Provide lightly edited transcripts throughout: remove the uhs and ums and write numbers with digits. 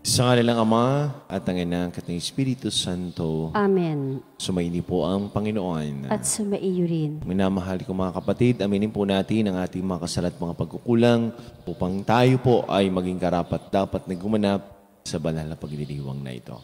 Sa ngalan ng Ama at ng Anak at ng Espiritu Santo. Amen. Sumaini po ang Panginoon. At sumaiyo rin. Minamahal ko mga kapatid, aminin po natin ang ating mga kasala at mga pagkukulang upang tayo po ay maging karapat-dapat na gumanap sa banal na pagdiriwang na ito.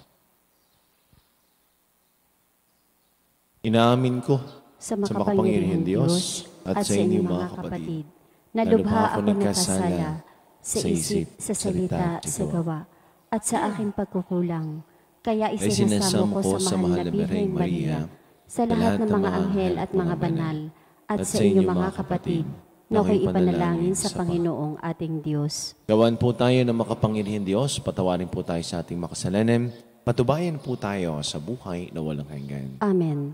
Inaamin ko Sa makapangyarihan Diyos at sa inyong mga kapatid, na lubha ako nagkasala sa isip, sa salita, sa gawa, at sa aking pagkukulang. Kaya isinasamo ko sa mahal na Birheng Maria, sa lahat ng mga anghel at mga banal, at sa inyong mga kapatid, na ako'y ipanalangin sa Panginoong ating Diyos. Gawan po tayo ng makapangyarihan Diyos, patawarin po tayo sa ating makasalanan, patubayan po tayo sa buhay na walang hanggan. Amen.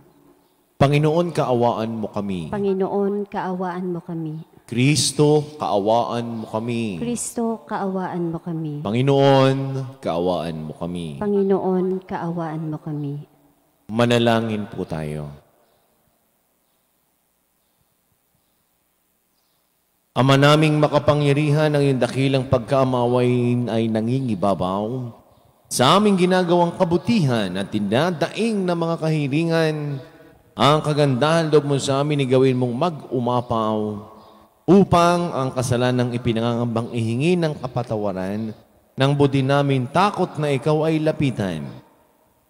Panginoon, kaawaan mo kami. Panginoon, kaawaan mo kami. Kristo, kaawaan mo kami. Kristo, kaawaan mo kami. Panginoon, kaawaan mo kami. Panginoon, kaawaan mo kami. Manalangin po tayo. Ama naming makapangyarihan, ang iyong dakilang pagkaamaway ay nangingibabaw sa aming ginagawang kabutihan at tinadaing na mga kahilingan. Ang kagandahan loob mo sa amin ay gawin mong mag-umapaw upang ang kasalanang ipinangangambang ihingi ng kapatawaran ng budi namin takot na ikaw ay lapitan.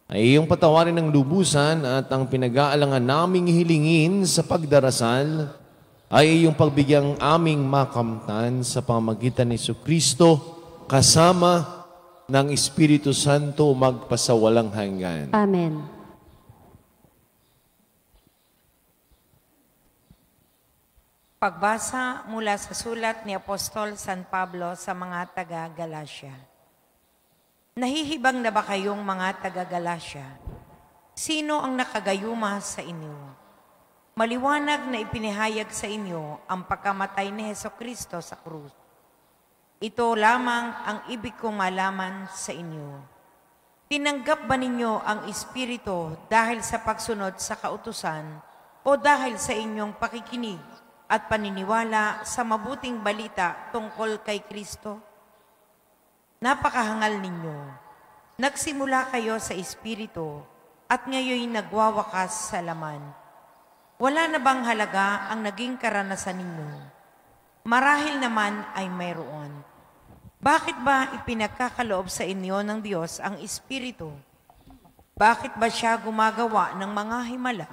Ay iyong patawarin ng lubusan at ang pinag-aalangan naming hilingin sa pagdarasal ay iyong pagbigyang aming makamtan sa pamamagitan ni Jesucristo kasama ng Espiritu Santo magpasawalang hanggan. Amen. Pagbasa mula sa sulat ni Apostol San Pablo sa mga taga-Galacia. Nahihibang na ba kayong mga taga-Galacia? Sino ang nakagayuma sa inyo? Maliwanag na ipinahayag sa inyo ang pagkamatay ni Jesucristo sa krus. Ito lamang ang ibig kong malaman sa inyo. Tinanggap ba ninyo ang Espiritu dahil sa pagsunod sa kautusan o dahil sa inyong pakikinig at paniniwala sa mabuting balita tungkol kay Kristo? Napakahangal ninyo. Nagsimula kayo sa Espiritu at ngayon nagwawakas sa laman. Wala na bang halaga ang naging karanasan ninyo? Marahil naman ay mayroon. Bakit ba ipinagkakaloob sa inyo ng Diyos ang Espiritu? Bakit ba siya gumagawa ng mga himala?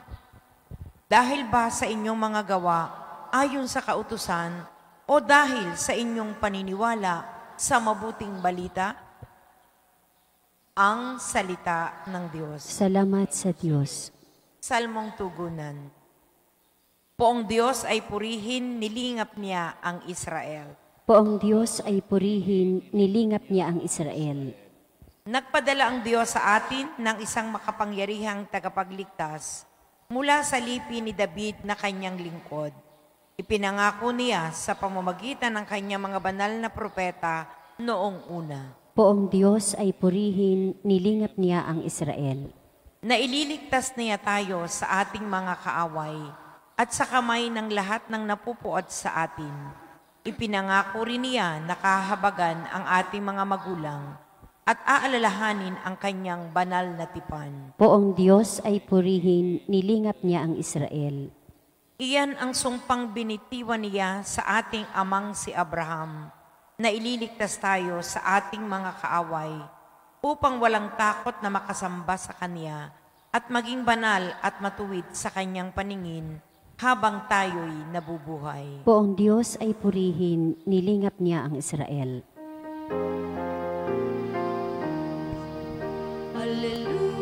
Dahil ba sa inyong mga gawa ayon sa kautusan o dahil sa inyong paniniwala sa mabuting balita? Ang salita ng Diyos. Salamat sa Diyos. Salmong tugunan. Poong Diyos ay purihin, nilingap niya ang Israel. Poong Diyos ay purihin, nilingap niya ang Israel. Nagpadala ang Diyos sa atin ng isang makapangyarihang tagapagligtas mula sa lipi ni David na kanyang lingkod. Ipinangako niya sa pamamagitan ng kanyang mga banal na propeta noong una. Poong Diyos ay purihin, nilingap niya ang Israel. Naililigtas niya tayo sa ating mga kaaway at sa kamay ng lahat ng napupuot sa atin. Ipinangako rin niya na kahabagan ang ating mga magulang at aalalahanin ang kanyang banal na tipan. Poong Diyos ay purihin, nilingap niya ang Israel. Iyan ang sumpang binitiwan niya sa ating amang si Abraham, na ililigtas tayo sa ating mga kaaway, upang walang takot na makasamba sa Kanya at maging banal at matuwid sa Kanyang paningin habang tayo'y nabubuhay. Poong Diyos ay purihin, nilingap niya ang Israel. Hallelujah.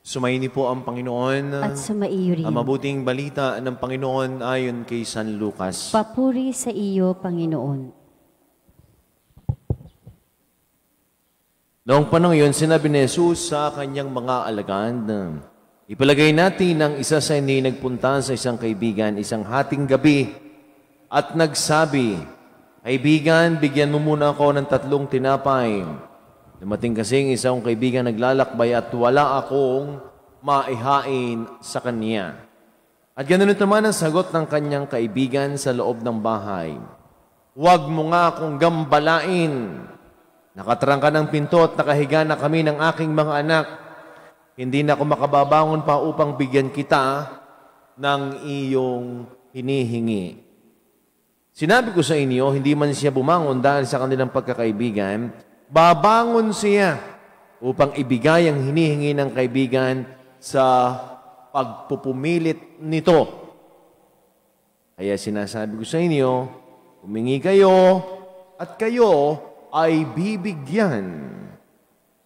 Sumaini po ang Panginoon. At sumaiyo rin. Ang mabuting balita ng Panginoon ayon kay San Lucas. Papuri sa iyo, Panginoon. Noong panahon yun, sinabi ni Jesus sa kanyang mga alagad, ipalagay natin ang isa sa inyo nagpunta sa isang kaibigan isang hating gabi at nagsabi, kaibigan, bigyan mo muna ako ng 3 tinapay. Dumating kasing isang kaibigan naglalakbay at wala akong maihain sa kanya. At ganoon naman ang sagot ng kanyang kaibigan sa loob ng bahay. Huwag mo nga akong gambalain. Nakatrangka ng pinto at nakahiga na kami ng aking mga anak. Hindi na ako makababangon pa upang bigyan kita ng iyong hinihingi. Sinabi ko sa inyo, hindi man siya bumangon dahil sa kanilang pagkakaibigan, babangon siya upang ibigay ang hinihingi ng kaibigan sa pagpupumilit nito. Kaya sinasabi ko sa inyo, humingi kayo at kayo ay bibigyan.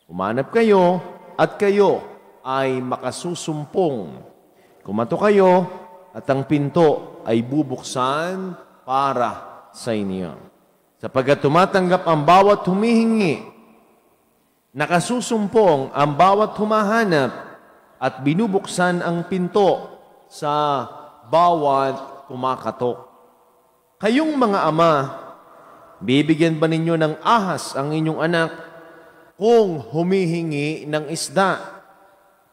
Humanap kayo at kayo ay makasusumpong. Kumato kayo at ang pinto ay bubuksan para sa inyo. Sapagkat tumatanggap ang bawat humihingi, nakasusumpong ang bawat humahanap, at binubuksan ang pinto sa bawat kumakatok. Kayong mga ama, bibigyan ba ninyo ng ahas ang inyong anak kung humihingi ng isda?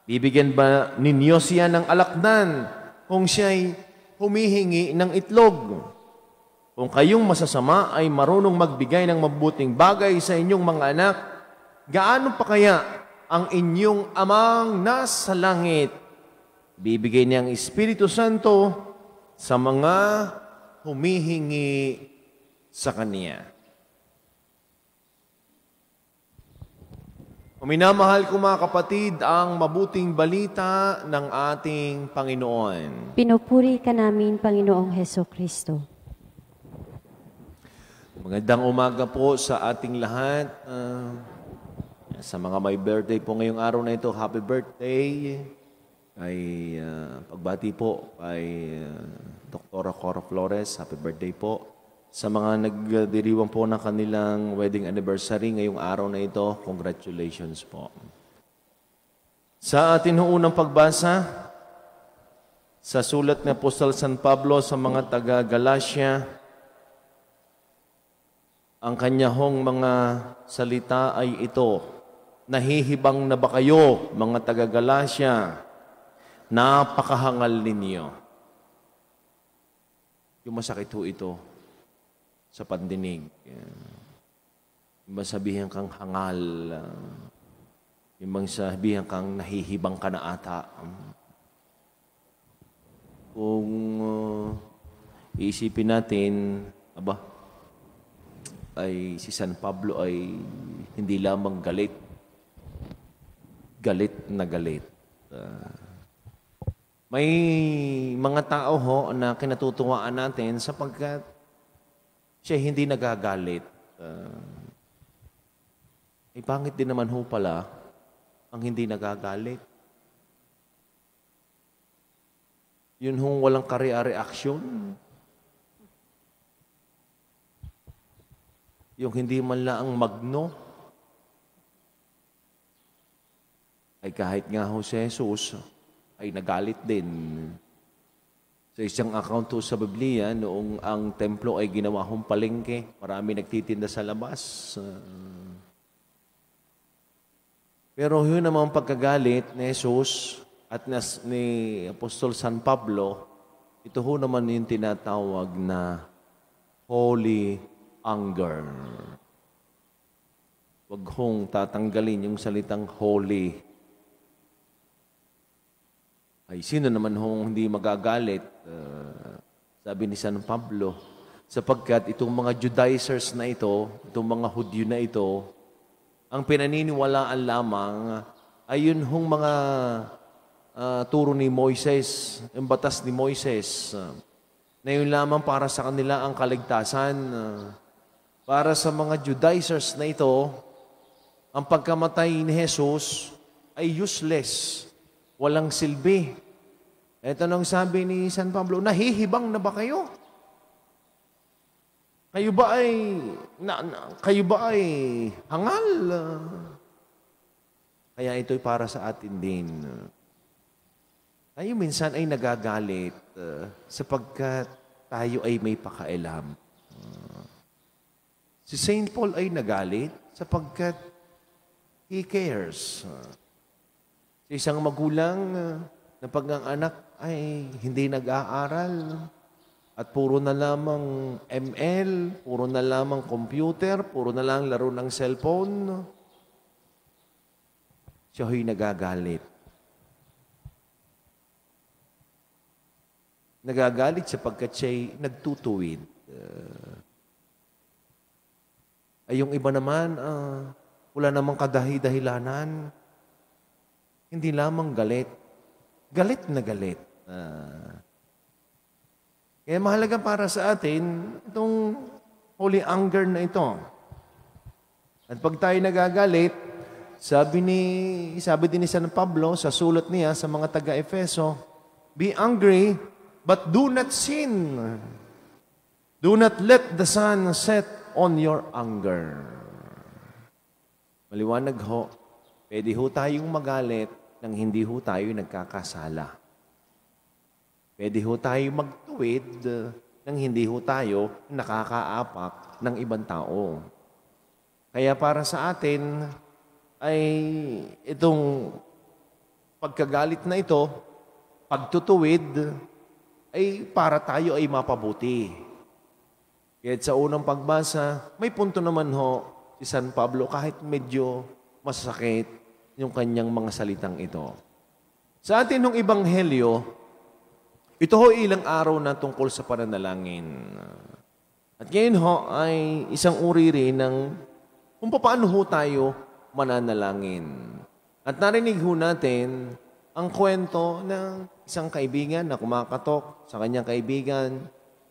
Bibigyan ba ninyo siya ng alakdan kung siya'y humihingi ng itlog? Kung kayong masasama ay marunong magbigay ng mabuting bagay sa inyong mga anak, gaano pa kaya ang inyong amang nasa langit? Bibigay niya ang Espiritu Santo sa mga humihingi sa Kanya. Minamahal ko mga kapatid, ang mabuting balita ng ating Panginoon. Pinupuri ka namin, Panginoong Heso Kristo. Magandang umaga po sa ating lahat. Sa mga may birthday po ngayong araw na ito, happy birthday. Ay pagbati po kay Dr. Cora Flores, happy birthday po. Sa mga nagdiriwang po ng kanilang wedding anniversary ngayong araw na ito, congratulations po. Sa ating unang pagbasa, sa sulat ng Apostol San Pablo sa mga taga-Galacia, ang kanyahong mga salita ay ito, nahihibang na ba kayo, mga taga-Galacia? Napakahangal ninyo. Yung masakit ho ito sa pandinig. Yung sabihin kang hangal, yung sabihin kang nahihibang ka na ata. Kung iisipin natin, ay si San Pablo ay hindi lamang galit na galit. May mga tao ho na kinatutuwaan natin sapagkat siya hindi nagagalit. Pangit din naman ho pala ang hindi nagagalit. Yun hong walang kare-reaksyon. Yung hindi man lang ang magno, ay kahit nga ho si Jesus, ay nagalit din. Sa isang account ho sa Biblia, noong ang templo ay ginawa hong palengke, marami nagtitinda sa labas. Pero yun naman pagkagalit ni Jesus at ni Apostol San Pablo, ito ho naman yung tinatawag na holy anger. Huwag hong tatanggalin yung salitang holy. Ay, sino naman hong hindi magagalit? Sabi ni San Pablo, sapagkat itong mga Judaizers na ito, itong mga Hudyo na ito, ang pinaniniwalaan lamang ay yun hong mga turo ni Moises, ang batas ni Moises, na yun lamang para sa kanila ang kaligtasan. para sa mga Judaizers na ito, ang pagkamatay ni Jesus ay useless, walang silbi. Ito nang sabi ni San Pablo, nahihibang na ba kayo? Kayo ba ay hangal? Kaya ito'y para sa atin din. Tayo minsan ay nagagalit sapagkat tayo ay may pakailam. Si Saint Paul ay nagalit sapagkat he cares. Sa isang magulang na pag ang anak ay hindi nag-aaral at puro na lamang ML, puro na lamang computer, puro na lang laro ng cellphone, siya ho'y nagagalit. Nagagalit sapagkat siya'y nagtutuwid. Ay yung iba naman, wala namang kadahi-dahilanan. Hindi lamang galit. Galit na galit. Kaya mahalaga para sa atin itong holy anger na ito. At pag tayo nagagalit, sabi din ni San Pablo sa sulat niya sa mga taga-Efeso, be angry, but do not sin. Do not let the sun set on your anger. Maliwanag ho, pwede ho tayong magalit nang hindi ho tayo nagkakasala. Pwede ho tayong magtuwid nang hindi ho tayo nakakaapak ng ibang tao. Kaya para sa atin ay itong pagkagalit na ito, pagtutuwid, ay para tayo ay mapabuti. Kaya sa unang pagbasa, may punto naman ho si San Pablo kahit medyo masakit yung kanyang mga salitang ito. Sa atin ng Ebanghelyo, ito ho ilang araw na tungkol sa pananalangin. At ngayon ho ay isang uri rin ng kung paano ho tayo mananalangin. At narinig ho natin ang kwento ng isang kaibigan na kumakatok sa kanyang kaibigan,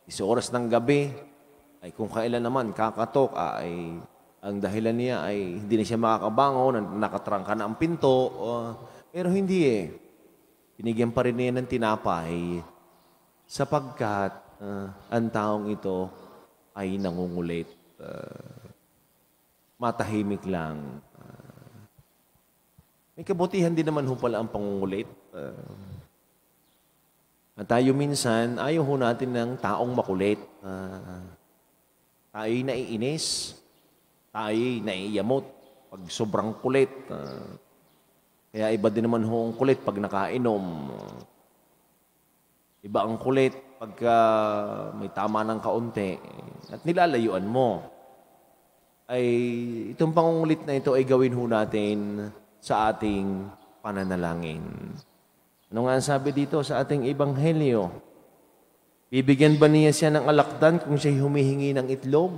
10 oras ng gabi, ay kung kailan naman kakatok, ay ang dahilan niya ay hindi na siya makakabangon, nakatrangka na ang pinto, pero hindi eh. Binigyan pa rin niya ng tinapay sapagkat ang taong ito ay nangungulit. Matahimik lang. May kabutihan din naman ho pala ang pangungulit. At tayo minsan, ayaw ho natin ng taong makulit. Tayo'y naiinis. Tayo'y naiiyamot pag sobrang kulit. Kaya iba din naman ho ang kulit pag nakainom. Iba ang kulit pagka may tama ng kaunti at nilalayuan mo. Ay itong pangungulit na ito ay gawin ho natin sa ating pananalangin. Ano nga ang sabi dito sa ating Ebanghelyo? Bibigyan ba niya siya ng alakdan kung siya'y humihingi ng itlog?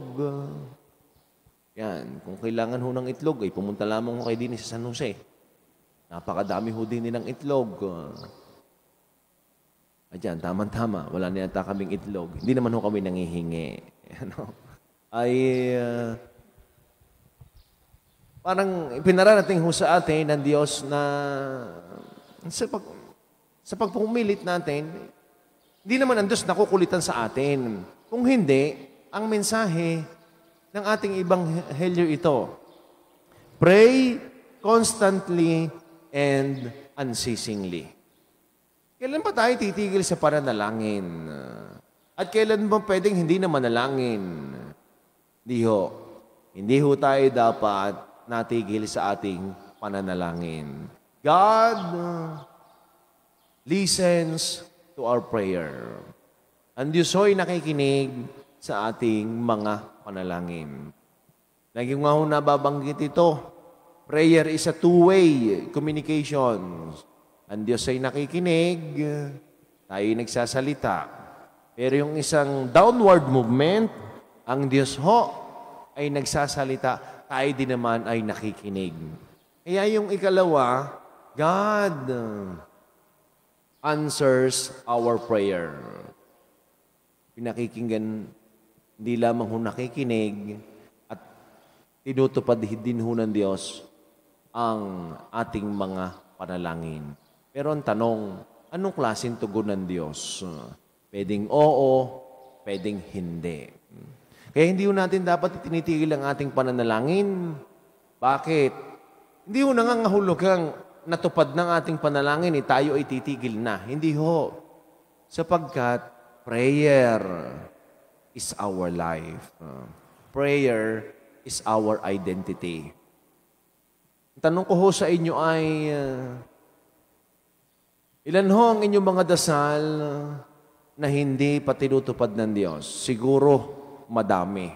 Yan. Kung kailangan ho ng itlog, ay pumunta lamang ho kay din sa San Jose. Napakadami ho din nilang itlog. Ayan, tama-tama. Wala na yata kaming itlog. Hindi naman ho kami nangihingi. Ano? Parang pinararating ho sa atin ng Diyos na sa pagpumilit natin, hindi naman ang Diyos nakukulitan sa atin. Kung hindi, ang mensahe ng ating Ebanghelyo ito, pray constantly and unceasingly. Kailan ba tayo titigil sa pananalangin? At kailan ba pwedeng hindi na manalangin? Hindi ho tayo dapat natigil sa ating pananalangin. God listens to our prayer. Ang Diyos ho'y nakikinig sa ating mga panalangin. Lagi nga ho nababanggit ito, prayer is a two-way communication. Ang Diyos ay nakikinig, tayo nagsasalita. Pero yung isang downward movement, ang Diyos ho ay nagsasalita, tayo din naman ay nakikinig. Kaya yung ikalawa, God answers our prayer. Pinakikinggan, hindi lamang ho nakikinig, tinutupad din ho ng Diyos ang ating mga panalangin. Pero ang tanong, anong klaseng tugon ng Diyos? Pwedeng oo, pwedeng hindi. Kaya hindi ho natin dapat tinitigil ang ating pananalangin. Bakit? Hindi ho nangangahulugang natupad ng ating panalangin, tayo ay titigil na. Hindi ho. Sapagkat prayer is our life. Prayer is our identity. Tanong ko ho sa inyo ay, ilan ho ang inyong mga dasal na hindi pa tinutupad ng Diyos? Siguro, madami.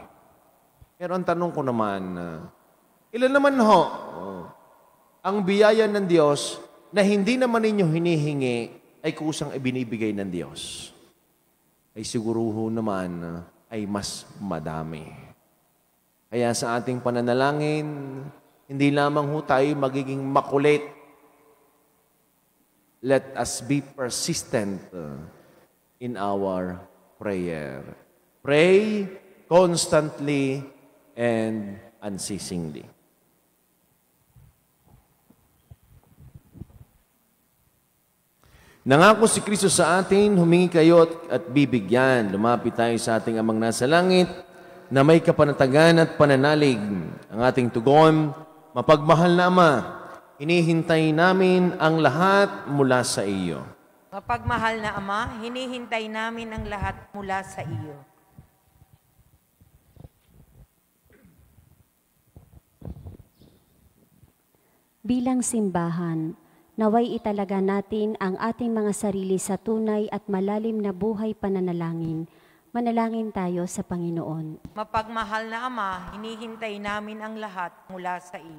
Pero ang tanong ko naman, ilan naman ho ang biyaya ng Diyos na hindi naman ninyo hinihingi ay kusang ibinibigay ng Diyos? Ay siguro ho naman ay mas madami. Kaya sa ating pananalangin, hindi lamang ho tayo magiging makulit. Let us be persistent in our prayer. Pray constantly and unceasingly. Nangako si Kristo sa atin, humingi kayo at bibigyan. Lumapit tayo sa ating Amang nasa langit na may kapanatagan at pananalig. Ang ating tugon, mapagmahal na Ama, hinihintay namin ang lahat mula sa iyo. Mapagmahal na Ama, hinihintay namin ang lahat mula sa iyo. Bilang simbahan, naway italaga natin ang ating mga sarili sa tunay at malalim na buhay pananalangin. Manalangin tayo sa Panginoon. Mapagmahal na Ama, hinihintay namin ang lahat mula sa iyo.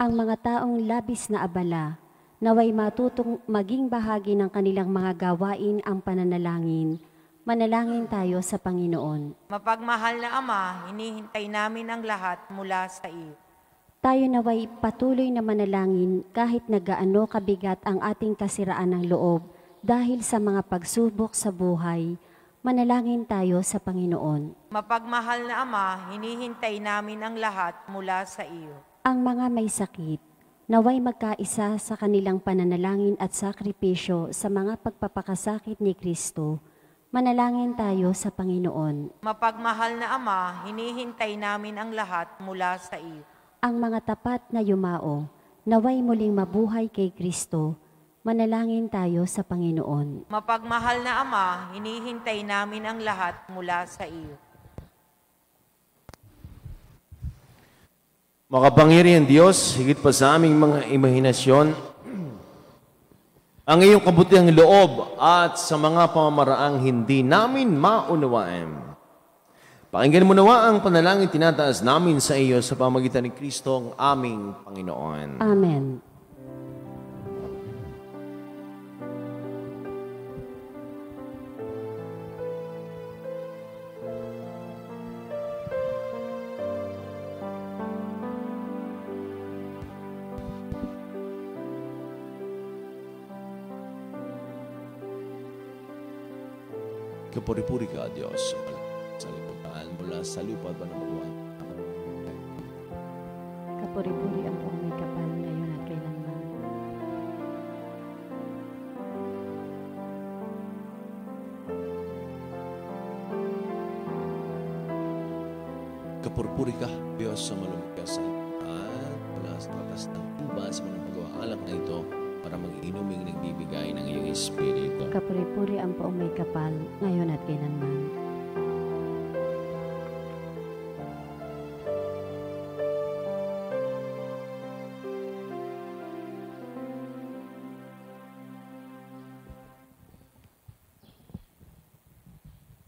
Ang mga taong labis na abala, naway matutong maging bahagi ng kanilang mga gawain ang pananalangin. Manalangin tayo sa Panginoon. Mapagmahal na Ama, hinihintay namin ang lahat mula sa iyo. Tayo naway patuloy na manalangin kahit nagaano kabigat ang ating kasiraan ng loob dahil sa mga pagsubok sa buhay. Manalangin tayo sa Panginoon. Mapagmahal na Ama, hinihintay namin ang lahat mula sa iyo. Ang mga may sakit, naway magkaisa sa kanilang pananalangin at sakripisyo sa mga pagpapakasakit ni Kristo. Manalangin tayo sa Panginoon. Mapagmahal na Ama, hinihintay namin ang lahat mula sa iyo. Ang mga tapat na yumao, naway muling mabuhay kay Kristo. Manalangin tayo sa Panginoon. Mapagmahal na Ama, hinihintay namin ang lahat mula sa iyo. Makapangyarihan Diyos, higit pa sa aming mga imahinasyon, ang iyong kabutihang loob at sa mga pamamaraang hindi namin maunawaan. Pakinggan mo nawa ang panalangin tinataas namin sa iyo sa pamagitan ni Kristo ang aming Panginoon. Amen. Kapuri-puri ka, Diyos, sa liputan mula sa lupa at panamaluan. Kapuri-puri ang buong may kapal ngayon at kailanman. Kapuri-puri ka, Diyos, sa malumikas sa liputan mula sa tatas ng tuba sa mga pag-aalak na ito para mag-inuming nagbibigay ng iyong Espiritu. Kapuri-puri ang buong may kapal ngayon at kailanman.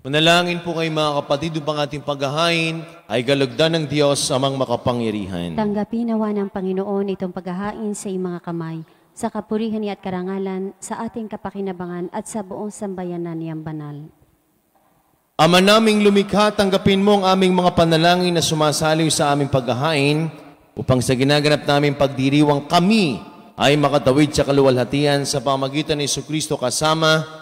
Manalangin po kayo mga kapatid upang ating paghahain ay galugdan ng Diyos amang makapangyarihan. Tanggapin nawa ng Panginoon itong paghahain sa iyong mga kamay, sa kapurihan niya at karangalan, sa ating kapakinabangan at sa buong sambayanan niyang banal. Ama naming lumikha, tanggapin mo ang aming mga panalangin na sumasaliw sa aming paghahain upang sa ginaganap naming pagdiriwang kami ay makatawid sa kaluwalhatian sa pamagitan ni Jesucristo kasama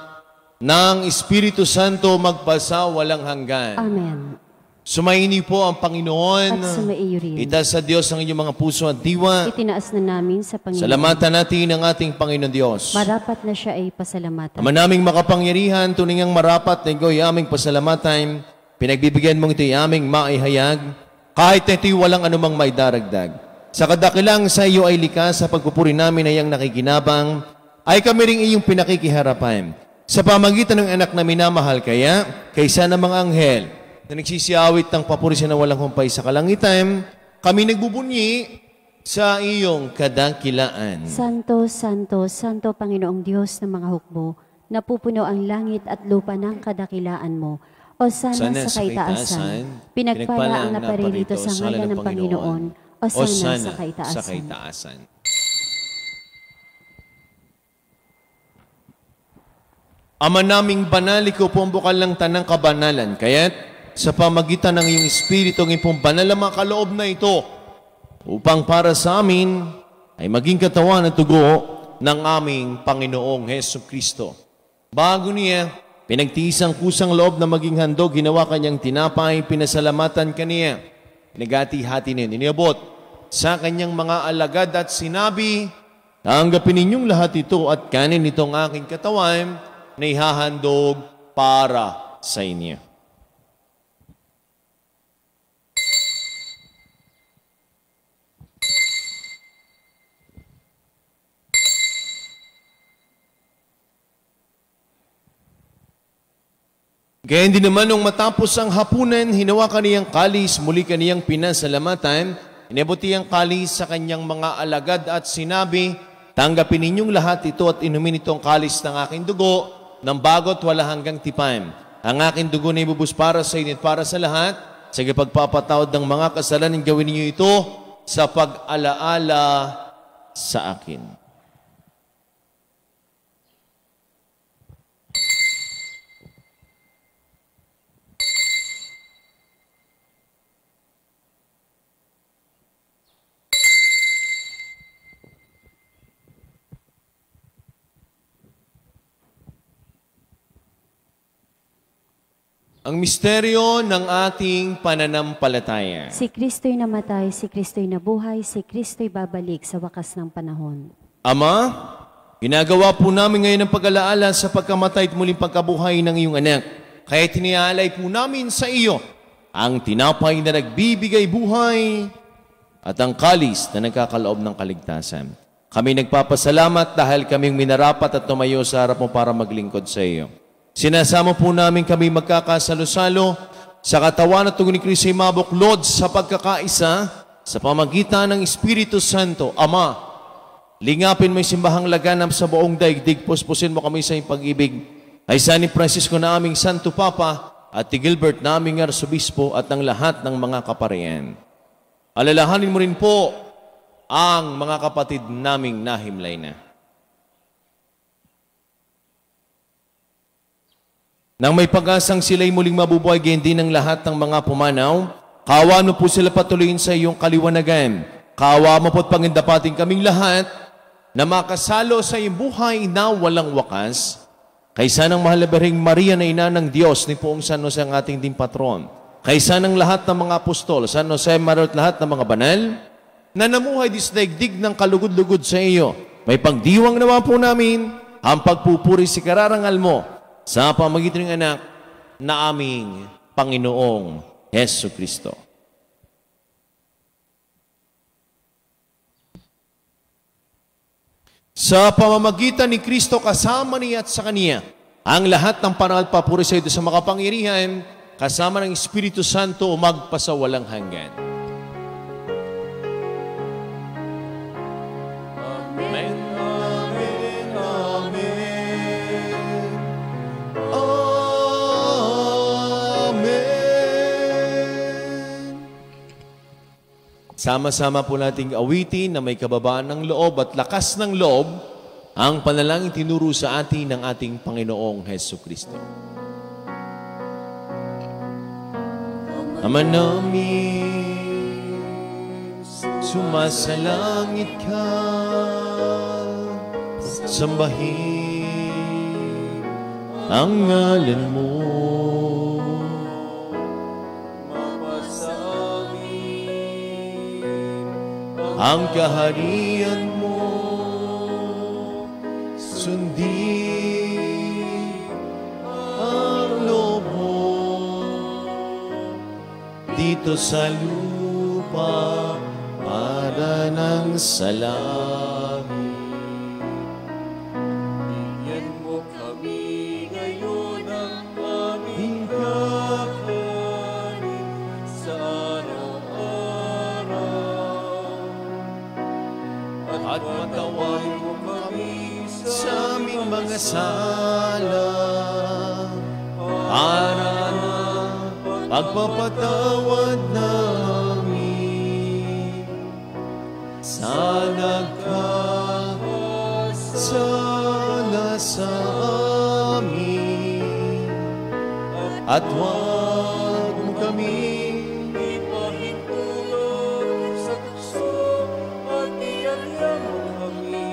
ng Espiritu Santo magpasa walang hanggan. Amen. Sumaini po ang Panginoon. At sumaiyo rin. Itaas sa Diyos ang inyong mga puso at diwa. Itinaas na namin sa Panginoon. Salamatan natin ang ating Panginoon Diyos. Marapat na siya ay pasalamatan. Ama naming makapangyarihan, tunay ngang marapat na ikaw aming pasalamatan. Pinagbibigyan mong ito'y aming maihayag, kahit na ito'y walang anumang may daragdag. Sa kadakilang sa iyo ay likas, sa pagpupuri namin ay ang nakikinabang, ay kami ring iyong pinakikiharapan. Sa pamagitan ng anak na minamahal kaya, kaysa ng mga anghel, na nagsisiawit ng papurisan na walang humpay sa kalangitan, kami nagbubunyi sa iyong kadakilaan. Santo, Santo, Santo Panginoong Diyos ng mga hukbo, napupuno ang langit at lupa ng kadakilaan mo. O sana sa kaitaasan, pinagpala ang naparirito sa ngalan ng Panginoon. O sana sa kaitaasan. Ama naming banal, ikaw po ang bukal ng tanang kabanalan, kaya't sa pamagitan ng iyong Espiritu, ang iyong banal na makaloob na ito, upang para sa amin ay maging katawan at tugo ng aming Panginoong Hesus Kristo. Bago niya, pinagtiisang kusang loob na maging handog, ginawa kanyang tinapay, pinasalamatan kaniya, pinagati-hati niya, iniabot sa kanyang mga alagad at sinabi, tanggapin ninyong lahat ito at kanin itong aking katawan na ihahandog para sa inyo. Kaya hindi naman nung matapos ang hapunan, hinawa kaniyang kalis, muli kaniyang pinasalamatan, inabuti ang kalis sa kanyang mga alagad at sinabi, tanggapin ninyong lahat ito at inumin ito ang kalis ng aking dugo, ng bago't wala hanggang tipan. Ang aking dugo na ibubus para sa inyo at para sa lahat, sa pagpapatawad ng mga kasalanan, gawin ninyo ito sa pag-alaala sa akin. Ang misteryo ng ating pananampalataya. Si Kristo'y namatay, si Kristo'y nabuhay, si Kristo'y babalik sa wakas ng panahon. Ama, ginagawa po namin ngayon ang pag-alaala sa pagkamatay at muling pagkabuhay ng iyong anak. Kaya tinialay po namin sa iyo ang tinapay na nagbibigay buhay at ang kalis na nagkakaloob ng kaligtasan. Kami nagpapasalamat dahil kaming minarapat at tumayo sa harap mo para maglingkod sa iyo. Sinasama po namin kami magkakasalo-salo sa katawan at tugon ni Kristo ay mabuklod sa pagkakaisa sa pamagitan ng Espiritu Santo. Ama, lingapin mo yung simbahang laganap sa buong daigdig, puspusin mo kami sa iyong pag-ibig. Ay San Francisco na aming Santo Papa at Gilbert na aming Arsobispo at ng lahat ng mga kaparian. Alalahanin mo rin po ang mga kapatid naming nahimlay na. Nang may pag-asang sila'y muling mabubuhay, gayon din ng lahat ng mga pumanaw, kaawaan mo po sila patuloyin sa iyong kaliwanagan. Kaawaan mo po't pangindapating kaming lahat na makasalo sa iyong buhay na walang wakas. Kaysa ng mahal na Birheng Maria na ina ng Diyos ni Poong San Jose ang ating din patron. Kaysa ng lahat ng mga apostol, San Jose, Maria at lahat ng mga banal, na namuhay disdaigdig ng kalugod-lugod sa iyo. May pagdiwang naman po namin ang pagpupuri si kararangal mo sa pamagitan ng anak na aming Panginoong Hesus Kristo. Sa pamamagitan ni Kristo kasama niya at sa Kaniya, ang lahat ng panahal papuri sa ito sa makapangyarihan, kasama ng Espiritu Santo umagpasawalang hanggan. Amen. Sama-sama po nating awitin na may kababaan ng loob at lakas ng loob ang panalangin tinuro sa atin ng ating Panginoong Hesus Kristo. Ama namin, sumasalangit ka, sambahin ang ngalan mo. ang kaharian mo. Sundin ang loob mo dito sa lupa para ng sa langit. Bigyan mo kami ngayon ang aming kakanin sa araw-araw. At matawan mo kami Sa aming mga sala para ng pagpapatawad namin sa nagkasala sa amin, at huwag mo kaming ipahintulot sa tukso at ialya mo kami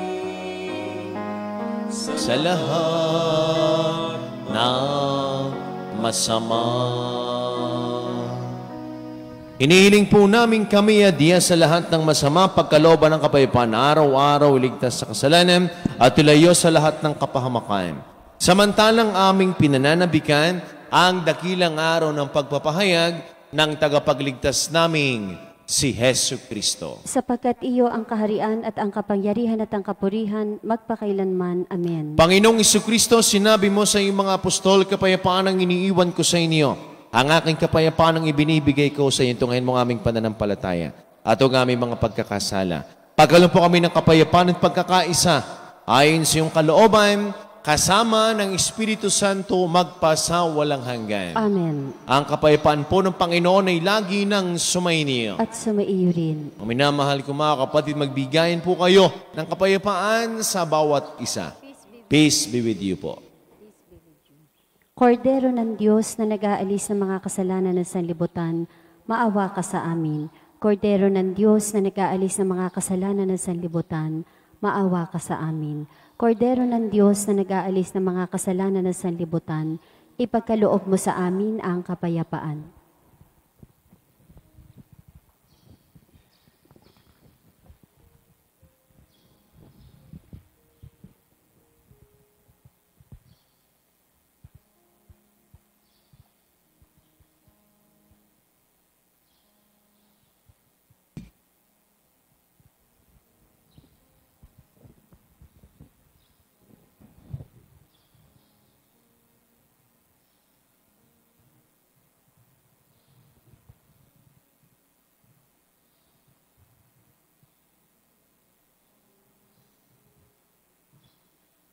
sa lahat ng masama. Hinihiling po namin kami adya sa lahat ng masama, pagkalooban ng kapayapaan, araw-araw iligtas sa kasalanan at ilayo sa lahat ng kapahamakan. Samantalang aming pinananabikan ang dakilang araw ng pagpapahayag ng tagapagligtas naming si Hesu Kristo. Sapagkat iyo ang kaharian at ang kapangyarihan at ang kapurihan magpakailanman. Amen. Panginoong Jesucristo, sinabi mo sa iyong mga apostol, kapayapaan ang iniiwan ko sa inyo. Ang aking kapayapaan ang ibinibigay ko sa inyo, tungayin mo ang aming pananampalataya at ang aming mga pagkakasala. Pagkaloob po kami ng kapayapaan at pagkakaisa, ayon sa iyong kalooban, kasama ng Espiritu Santo magpasa walang hanggan. Amen. Ang kapayapaan po ng Panginoon ay lagi nang sumainyo. At sumaiyo rin. Ang minamahal ko mga kapatid, magbigayin po kayo ng kapayapaan sa bawat isa. Peace be with you po. Kordero ng Diyos na nag-aalis ng mga kasalanan ng sanlibutan, maawa ka sa amin. Kordero ng Diyos na nag-aalis ng mga kasalanan ng sanlibutan, maawa ka sa amin. Kordero ng Diyos na nag-aalis ng mga kasalanan ng sanlibutan, ipagkaloob mo sa amin ang kapayapaan.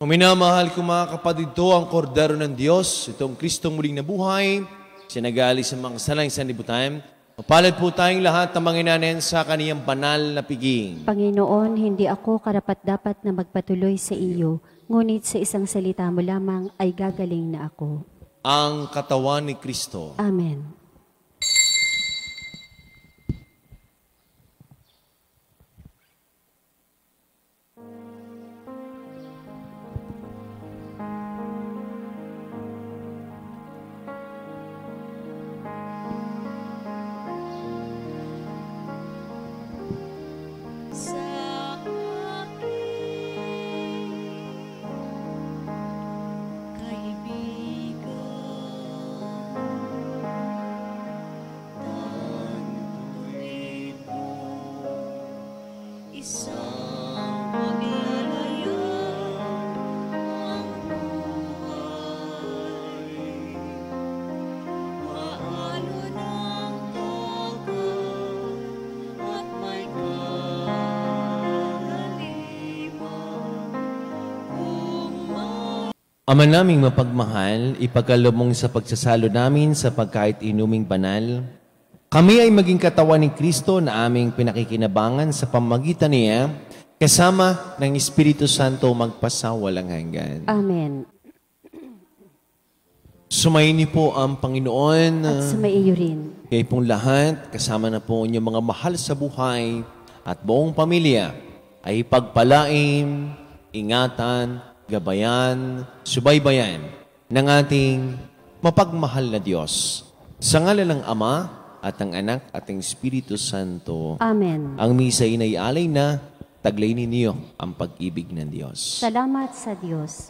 Minamahal ko mga kapatid, ito ang kordero ng Diyos, itong Kristong muling nabuhay, sinagalis sa mga kasalanan sa sanlibutan. Mapalad po tayong lahat ng mga inanen sa kaniyang banal na piging. Panginoon, hindi ako karapat-dapat na magpatuloy sa iyo, ngunit sa isang salita mo lamang ay gagaling na ako. Ang katawan ni Kristo. Amen. Ama naming mapagmahal, ipagkaloob mong sa pagsasalo namin sa pagkait inuming banal, kami ay maging katawan ni Kristo na aming pinakikinabangan sa pamagitan niya, kasama ng Espiritu Santo magpasa walang hanggan. Amen. Sumayin po ang Panginoon. At sumaiyo rin. Kayo pong lahat, kasama na po inyong mga mahal sa buhay at buong pamilya, ay pagpalaim, ingatan, gabayan, subaybayan ng ating mapagmahal na Diyos. Sa ngalan ng Ama at ng Anak, at ng Espiritu Santo. Amen. Ang misa ay alay na, taglay ninyo ang pag-ibig ng Diyos. Salamat sa Diyos.